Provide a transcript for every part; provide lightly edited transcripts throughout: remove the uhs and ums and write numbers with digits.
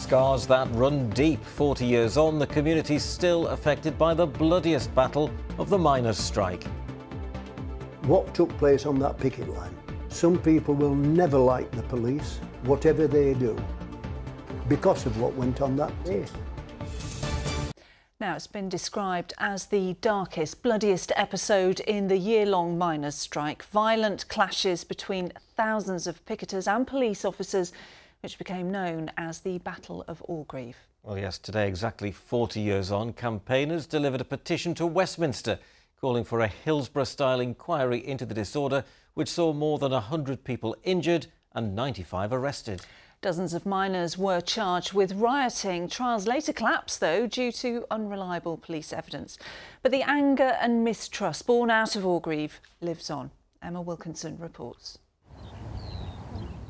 Scars that run deep. 40 years on, the community's still affected by the bloodiest battle of the miners' strike. What took place on that picket line? Some people will never like the police, whatever they do, because of what went on that day. Now, it's been described as the darkest, bloodiest episode in the year-long miners' strike. Violent clashes between thousands of picketers and police officers, which became known as the Battle of Orgreave. Well, yes, today, exactly 40 years on, campaigners delivered a petition to Westminster calling for a Hillsborough-style inquiry into the disorder, which saw more than 100 people injured and 95 arrested. Dozens of miners were charged with rioting. Trials later collapsed, though, due to unreliable police evidence. But the anger and mistrust born out of Orgreave lives on. Emma Wilkinson reports.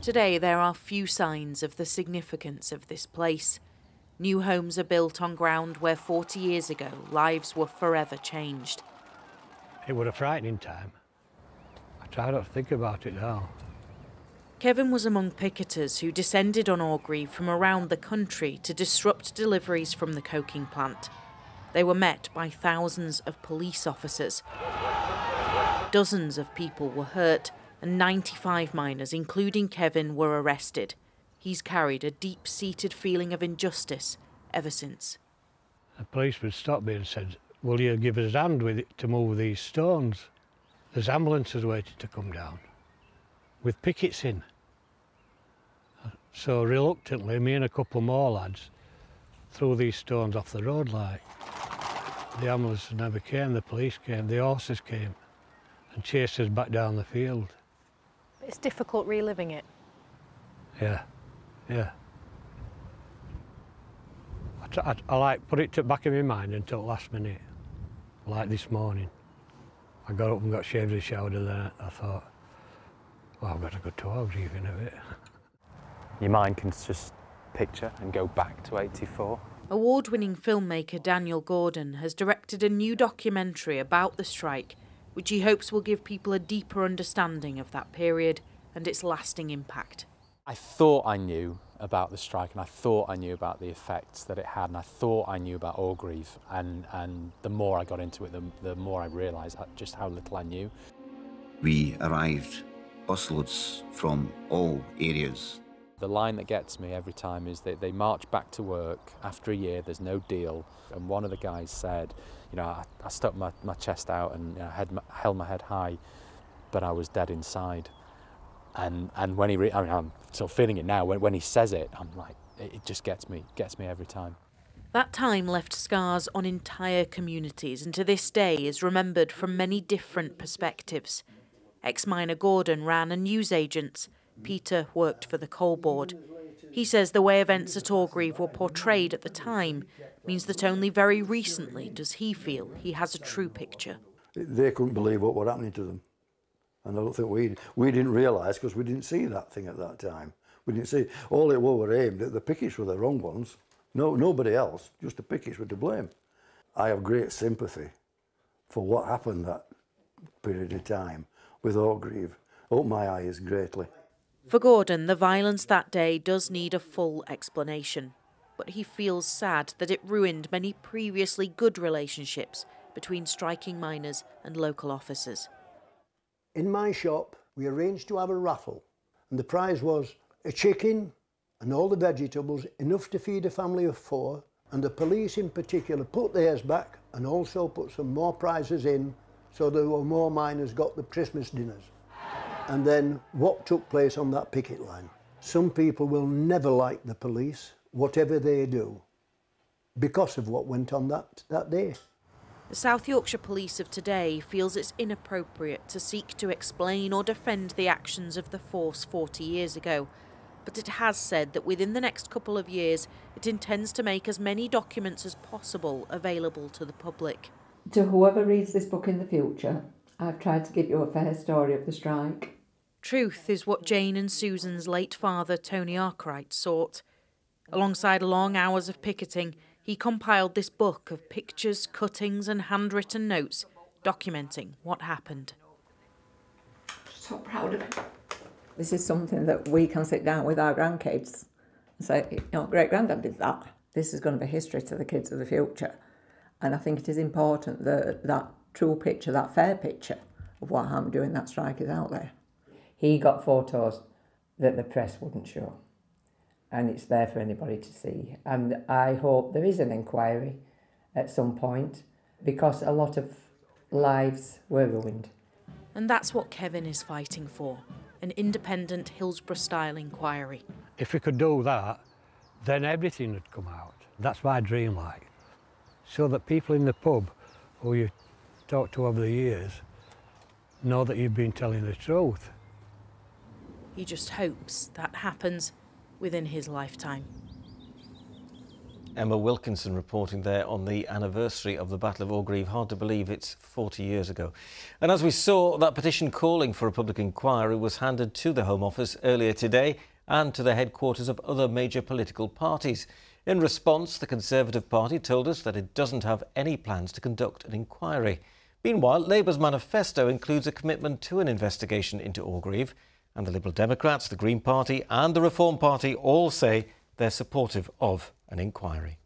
Today, there are few signs of the significance of this place. New homes are built on ground where 40 years ago lives were forever changed. It was a frightening time. I try not to think about it now. Kevin was among picketers who descended on Orgreave from around the country to disrupt deliveries from the coking plant. They were met by thousands of police officers. Dozens of people were hurt and 95 miners, including Kevin, were arrested. He's carried a deep-seated feeling of injustice ever since. The policeman stopped me and said, "Will you give us a hand with it to move these stones? There's ambulances waiting to come down, with pickets in." So reluctantly, me and a couple more lads threw these stones off the road like. The ambulances never came, the police came, the horses came and chased us back down the field. It's difficult reliving it. Yeah. I like put it to the back of my mind until last minute, like this morning. I got up and got shaved and showered, and then I thought, well, I've got to go to Orgreave in a bit. Your mind can just picture and go back to '84. Award-winning filmmaker Daniel Gordon has directed a new documentary about the strike, which he hopes will give people a deeper understanding of that period and its lasting impact. I thought I knew about the strike, and I thought I knew about the effects that it had, and I thought I knew about Orgreave, and the more I got into it, the more I realised just how little I knew. We arrived busloads from all areas. The line that gets me every time is that they march back to work after a year, there's no deal, and one of the guys said, you know, I stuck my chest out and held my head high, but I was dead inside. And when he, I'm still feeling it now, when he says it, I'm like, it just gets me every time. That time left scars on entire communities, and to this day is remembered from many different perspectives. Ex-miner Gordon ran a newsagent's. Peter worked for the coal board. He says the way events at Orgreave were portrayed at the time means that only very recently does he feel he has a true picture. They couldn't believe what was happening to them. And I don't think we didn't realise, because we didn't see that thing at that time. We didn't see, all it were aimed at, the pickets were the wrong ones. No, nobody else, just the pickets were to blame. I have great sympathy for what happened that period of time with Orgreave. Opened my eyes greatly. For Gordon, the violence that day does need a full explanation, but he feels sad that it ruined many previously good relationships between striking miners and local officers. In my shop, we arranged to have a raffle, and the prize was a chicken and all the vegetables, enough to feed a family of 4, and the police in particular put theirs back and also put some more prizes in, so there were more miners got the Christmas dinners. And then what took place on that picket line? Some people will never like the police, whatever they do, because of what went on that day. The South Yorkshire Police of today feels it's inappropriate to seek to explain or defend the actions of the force 40 years ago, but it has said that within the next couple of years it intends to make as many documents as possible available to the public. To whoever reads this book in the future, I've tried to give you a fair story of the strike. Truth is what Jane and Susan's late father, Tony Arkwright, sought. Alongside long hours of picketing, he compiled this book of pictures, cuttings and handwritten notes documenting what happened. So proud of it. This is something that we can sit down with our grandkids say, you know, great-granddad did that. This is going to be history to the kids of the future. And I think it is important that that true picture, that fair picture of what happened during that strike is out there. He got photos that the press wouldn't show, and it's there for anybody to see. And I hope there is an inquiry at some point, because a lot of lives were ruined. And that's what Kevin is fighting for, an independent Hillsborough-style inquiry. If we could do that, then everything would come out. That's my dream, like. So that people in the pub who you talk to over the years know that you've been telling the truth. He just hopes that happens within his lifetime. Emma Wilkinson reporting there on the anniversary of the Battle of Orgreave. Hard to believe it's 40 years ago. And as we saw, that petition calling for a public inquiry was handed to the Home Office earlier today and to the headquarters of other major political parties. In response, the Conservative Party told us that it doesn't have any plans to conduct an inquiry. Meanwhile, Labour's manifesto includes a commitment to an investigation into Orgreave, and the Liberal Democrats, the Green Party and the Reform Party all say they're supportive of an inquiry.